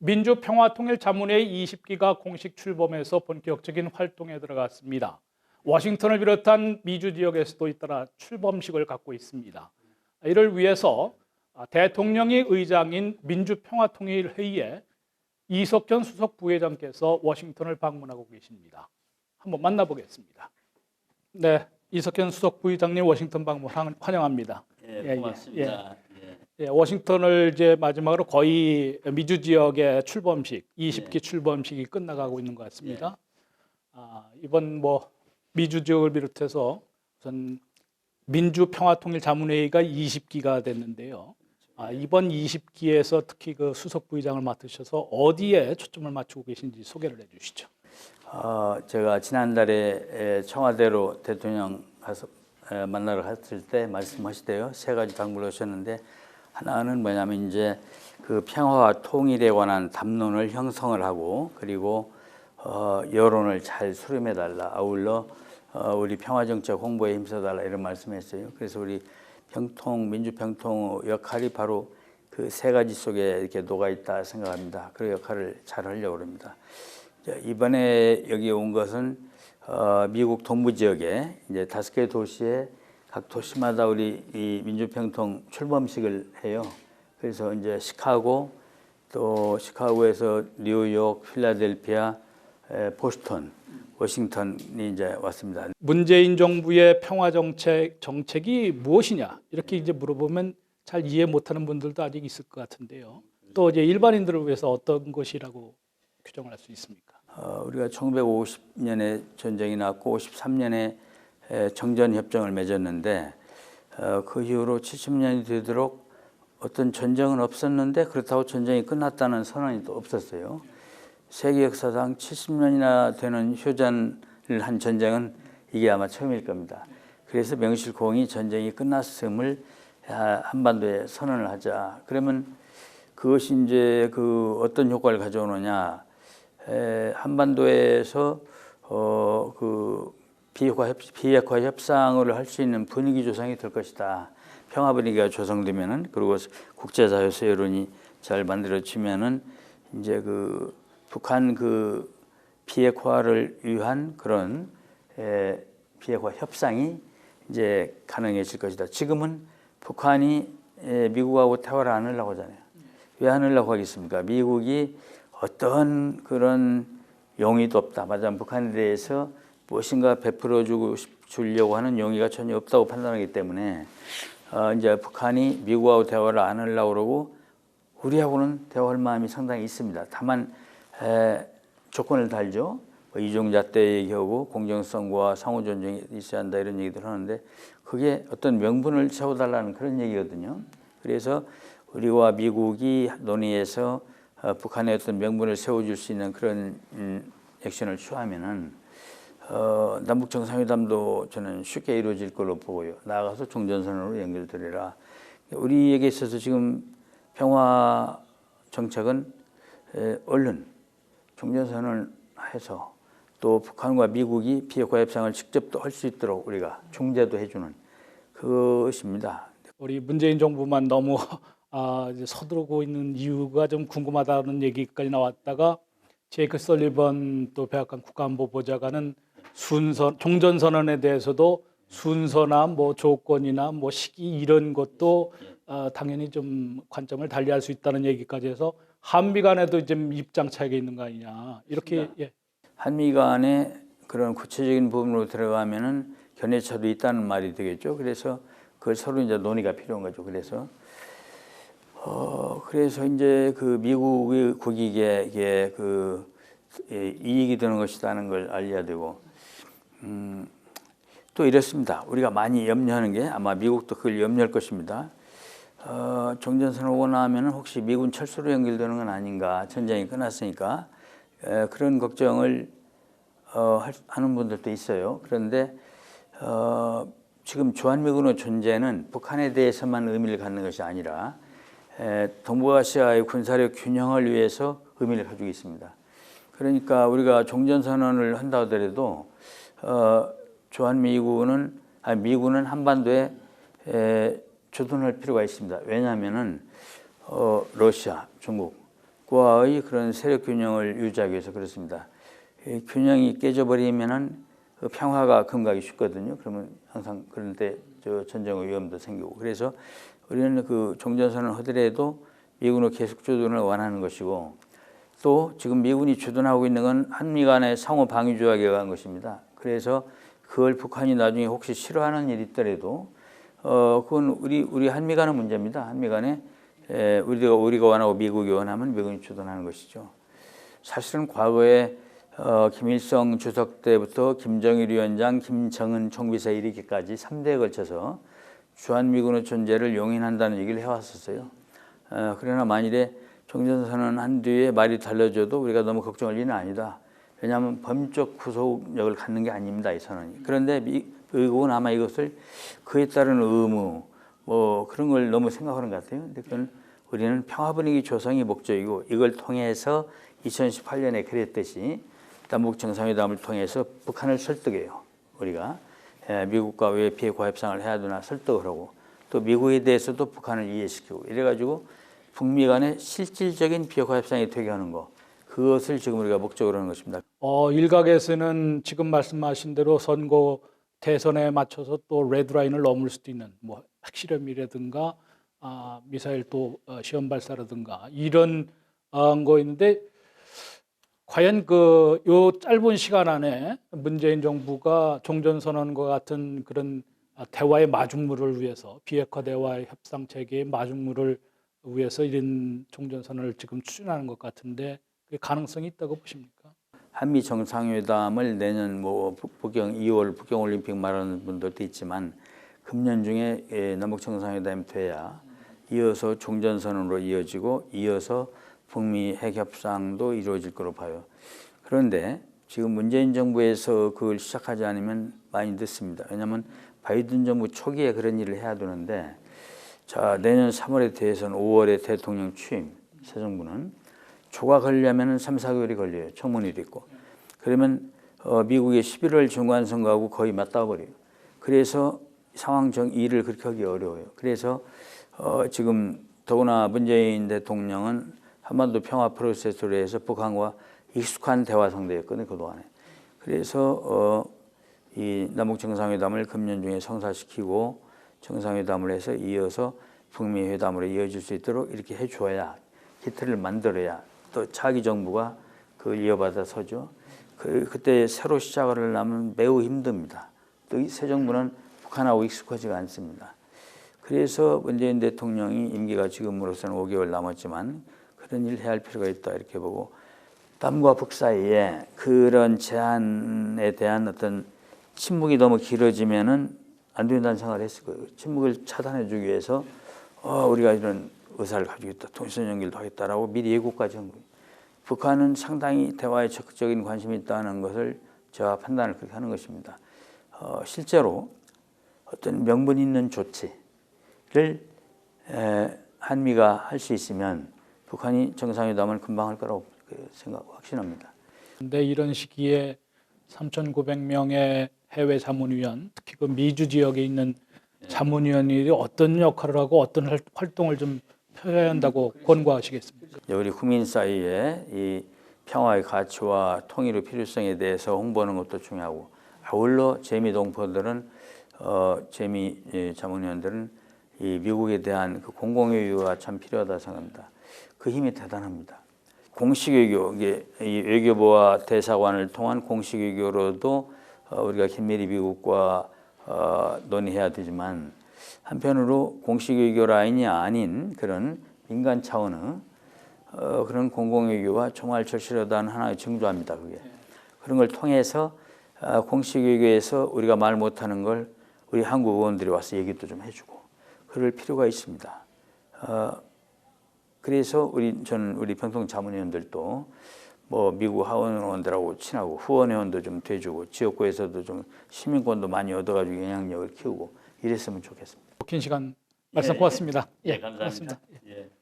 민주평화통일자문회의 20기가 공식 출범해서 본격적인 활동에 들어갔습니다. 워싱턴을 비롯한 미주 지역에서도 잇따라 출범식을 갖고 있습니다. 이를 위해서 대통령이 의장인 민주평화통일회의에 이석현 수석 부회장께서 워싱턴을 방문하고 계십니다. 한번 만나보겠습니다. 네, 이석현 수석 부회장님 워싱턴 방문 환영합니다. 예, 고맙습니다. 워싱턴을 이제 마지막으로 거의 미주 지역의 출범식, 20기 출범식이 끝나가고 있는 것 같습니다. 이번 미주 지역을 비롯해서 우선 민주평화통일자문회의가 20기가 됐는데요. 이번 20기에서 특히 그 수석 부의장을 맡으셔서 어디에 초점을 맞추고 계신지 소개를 해주시죠. 제가 지난달에 청와대로 대통령 가서 만나러 갔을 때 말씀하시대요. 세 가지 당부를 하셨는데, 하나는 뭐냐면 이제 그 평화와 통일에 관한 담론을 형성을 하고, 그리고 여론을 잘 수렴해 달라. 아울러 우리 평화정책 홍보에 힘써달라, 이런 말씀했어요. 그래서 우리 민주평통 역할이 바로 그 세 가지 속에 이렇게 녹아 있다 생각합니다. 그 역할을 잘 하려고 합니다. 이번에 여기 온 것은 미국 동부 지역에 이제 5개 도시에 각 도시마다 우리 이 민주평통 출범식을 해요. 그래서 이제 시카고, 또 시카고에서 뉴욕, 필라델피아, 보스턴, 워싱턴이 이제 왔습니다. 문재인 정부의 평화 정책이 무엇이냐 이렇게 이제 물어보면 잘 이해 못하는 분들도 아직 있을 것 같은데요. 또 이제 일반인들을 위해서 어떤 것이라고 규정을 할 수 있습니까? 우리가 1950년에 전쟁이 났고 53년에 정전협정을 맺었는데, 그 이후로 70년이 되도록 어떤 전쟁은 없었는데 그렇다고 전쟁이 끝났다는 선언이 또 없었어요. 세계 역사상 70년이나 되는 휴전을 한 전쟁은 이게 아마 처음일 겁니다. 그래서 명실공히 전쟁이 끝났음을 한반도에 선언을 하자. 그러면 그것이 이제 그 어떤 효과를 가져오느냐? 한반도에서 그 비핵화 협상을 할 수 있는 분위기 조성이 될 것이다. 평화 분위기가 조성되면은, 그리고 국제사회에서 여론이 잘 만들어지면은 이제 그 북한 그 비핵화를 위한 그런 비핵화 협상이 이제 가능해질 것이다. 지금은 북한이 미국하고 대화를 안 하려고 하잖아요. 왜 안 하려고 하겠습니까? 미국이 어떤 그런 용의도 없다. 맞아, 북한에 대해서 무엇인가 베풀어 주려고 하는 용의가 전혀 없다고 판단하기 때문에 이제 북한이 미국하고 대화를 안 하려고 그러고, 우리하고는 대화할 마음이 상당히 있습니다. 다만 조건을 달죠. 이종잣대 얘기하고 공정성과 상호 존중이 있어야 한다, 이런 얘기들 하는데, 그게 어떤 명분을 세워달라는 그런 얘기거든요. 그래서 우리와 미국이 논의해서 북한의 어떤 명분을 세워줄 수 있는 그런 액션을 취하면은 남북 정상회담도 저는 쉽게 이루어질 걸로 보고요. 나아가서 종전선언으로 연결되리라. 우리에게 있어서 지금 평화 정책은 얼른 종전선언을 해서 또 북한과 미국이 비핵화 협상을 직접 또 할 수 있도록 우리가 중재도 해주는 그것입니다. 우리 문재인 정부만 너무 이제 서두르고 있는 이유가 좀 궁금하다는 얘기까지 나왔다가 제이크 설리번 또 백악관 국가안보보좌관은 종전선언에 대해서도 순서나 조건이나 시기 이런 것도 당연히 좀 관점을 달리할 수 있다는 얘기까지 해서 한미 간에도 좀 입장 차이가 있는 거 아니냐 이렇게. 예. 한미 간에 그런 구체적인 부분으로 들어가면은 견해차도 있다는 말이 되겠죠. 그래서 그걸 서로 이제 논의가 필요한 거죠. 그래서 이제 그 미국의 국익에 이익이 되는 것이라는 걸 알려야 되고, 또 이렇습니다. 우리가 많이 염려하는 게, 아마 미국도 그걸 염려할 것입니다. 종전선언 오고 나면은 혹시 미군 철수로 연결되는 건 아닌가, 전쟁이 끝났으니까. 그런 걱정을 하는 분들도 있어요. 그런데 지금 주한미군의 존재는 북한에 대해서만 의미를 갖는 것이 아니라 동북아시아의 군사력 균형을 위해서 의미를 가지고 있습니다. 그러니까 우리가 종전선언을 한다 하더라도 미군은 한반도에 주둔할 필요가 있습니다. 왜냐하면은 러시아, 중국, 미국과의 그런 세력 균형을 유지하기 위해서 그렇습니다. 이 균형이 깨져버리면은 그 평화가 금가기 쉽거든요. 그러면 항상 그런데 저 전쟁의 위험도 생기고, 그래서 우리는 그 종전선언을 하더라도 미군으로 계속 주둔을 원하는 것이고, 또 지금 미군이 주둔하고 있는 건 한미 간의 상호 방위 조약에 의한 것입니다. 그래서 그걸 북한이 나중에 혹시 싫어하는 일이 있더라도 그건 우리 한미 간의 문제입니다. 한미 간에 우리가 원하고 미국이 원하면 미군이 주둔하는 것이죠. 사실은 과거에 김일성 주석 때부터 김정일 위원장, 김정은 총비서에 이르기까지 3대에 걸쳐서 주한미군의 존재를 용인한다는 얘기를 해왔었어요. 그러나 만일에 종전선언 한 뒤에 말이 달라져도 우리가 너무 걱정할 일은 아니다. 왜냐하면 법적 구속력을 갖는 게 아닙니다, 이 선언이. 그런데 미국은 아마 이것을 그에 따른 의무 뭐 그런 걸 너무 생각하는 것 같아요. 근데 그건 우리는 평화 분위기 조성이 목적이고, 이걸 통해서 2018년에 그랬듯이 남북 정상회담을 통해서 북한을 설득해요. 우리가 미국과 왜 비핵화 협상을 해야 되나 설득을 하고, 또 미국에 대해서도 북한을 이해시키고, 이래가지고 북미 간의 실질적인 비핵화 협상이 되게 하는 거, 그것을 지금 우리가 목적으로 하는 것입니다. 일각에서는 지금 말씀하신 대로 선거 대선에 맞춰서 또 레드라인을 넘을 수도 있는 뭐 핵실험이라든가 미사일 또 시험 발사라든가 이런 거 있는데, 과연 요 짧은 시간 안에 문재인 정부가 종전선언과 같은 그런 대화의 마중물을 위해서, 비핵화 대화의 협상 체계의 마중물을 위해서 이런 종전선언을 지금 추진하는 것 같은데, 그 가능성이 있다고 보십니까? 한미 정상회담을 내년 뭐 2월 북경올림픽 말하는 분들도 있지만, 금년 중에 남북 정상회담이 돼야 이어서 종전선언으로 이어지고, 이어서 북미 핵협상도 이루어질 거로 봐요. 그런데 지금 문재인 정부에서 그걸 시작하지 않으면 많이 늦습니다. 왜냐하면 바이든 정부 초기에 그런 일을 해야 되는데, 자, 내년 3월에 대해서는 5월에 대통령 취임, 새 정부는 초과 걸려면 3, 4개월이 걸려요. 청문회도 있고. 그러면 미국의 11월 중간선거하고 거의 맞닿아 버려요. 그래서 상황 일을 그렇게 하기 어려워요. 그래서 지금 더구나 문재인 대통령은 한반도 평화 프로세스로 해서 북한과 익숙한 대화 상대였거든요, 그동안에. 그래서 이 남북 정상회담을 금년 중에 성사시키고 정상회담을 해서 이어서 북미 회담으로 이어질 수 있도록 이렇게 해줘야, 기틀을 만들어야 또 차기 정부가 그걸 이어받아 서죠. 그때 새로 시작을 하려면 매우 힘듭니다. 또 이 새 정부는 북한하고 익숙하지가 않습니다. 그래서 문재인 대통령이 임기가 지금으로서는 5개월 남았지만 그런 일을 해야 할 필요가 있다, 이렇게 보고, 남과 북 사이에 그런 제한에 대한 어떤 침묵이 너무 길어지면은 안 된다는 생각을 했을 거예요. 침묵을 차단해 주기 위해서 우리가 이런 의사를 가지고 있다, 통신 연결도 하겠다라고 미리 예고까지 한 거예요. 북한은 상당히 대화에 적극적인 관심이 있다는 것을 제가 판단을 그렇게 하는 것입니다. 실제로 어떤 명분 있는 조치를 한미가 할 수 있으면 북한이 정상회담을 금방 할 거라고 확신합니다. 근데 이런 시기에 3,900명의 해외 자문위원, 특히 그 미주 지역에 있는 자문위원들이 어떤 역할을 하고 어떤 활동을 좀 펴야 한다고 권고하시겠습니까? 우리 국민 사이에 이 평화의 가치와 통일의 필요성에 대해서 홍보하는 것도 중요하고, 아울러 재미 동포들은 재미 자문위원들은 이 미국에 대한 그 공공외교가 참 필요하다 생각합니다. 그 힘이 대단합니다. 공식 외교, 이게 이 외교부와 대사관을 통한 공식 외교로도 우리가 긴밀히 미국과 논의해야 되지만, 한편으로 공식 외교 라인이 아닌 그런 민간 차원의 그런 공공외교가 정말 절실하다는 하나의 징조합니다. 그게 그런 걸 통해서 공식 외교에서 우리가 말 못하는 걸 우리 한국 의원들이 와서 얘기도 좀 해주고 그럴 필요가 있습니다. 그래서 저는 우리 평통 자문위원들도 뭐 미국 하원 의원들하고 친하고 후원 회원도 좀 돼주고 지역구에서도 좀 시민권도 많이 얻어가지고 영향력을 키우고 이랬으면 좋겠습니다. 긴 시간 말씀 고맙습니다. 감사합니다. 고맙습니다. 예.